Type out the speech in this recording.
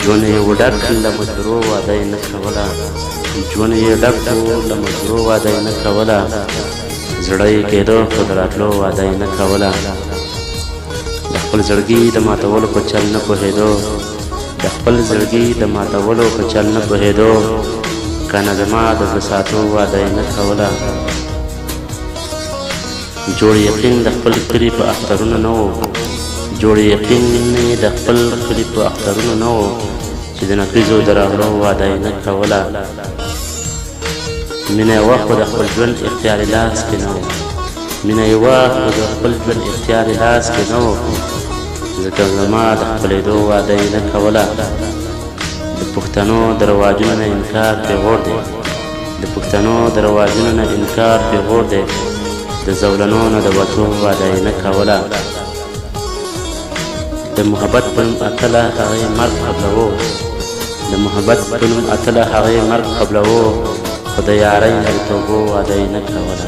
ژوند یې وډک له مجبورو واده یې نه کوله ژوند یې ډک و له مجبورو واده یې نه کوله زړه یې کېده خو د راتلو واده یې نه کوله د خپل زړګي د ماتولو په چل نه پوهېدو د خپل زړګي د ماتولو په چل نه پوهېدو کنه زما د زړه ساتو واده یې نه کوله جوړ یقین د خپل کلي په اخترونو نه و جوړ یقین د خپل کلي په اخترونو نه و چې د نقیزو د راغلو واده یې نه کوله مینه یې وه خو د خپل ژوند اختیار یې لاس کې نه و مینه یې وه خو د خپل ژوند اختیار یې لاس کې نه و ځکه زما د خپلېدو واده یې نه کوله د پښتنو د رواجونو نه انکار پېغور دی د پښتنو د رواجونو نه انکار پېغور دی د زولنو نه د وتو واده یې نه کوله د محبت په نوم اتله هغې مرګ قبلوو د محبت په نوم اتله هغې مرګ قبلوو خو د یارۍ نه د توبو واده یې نه کوله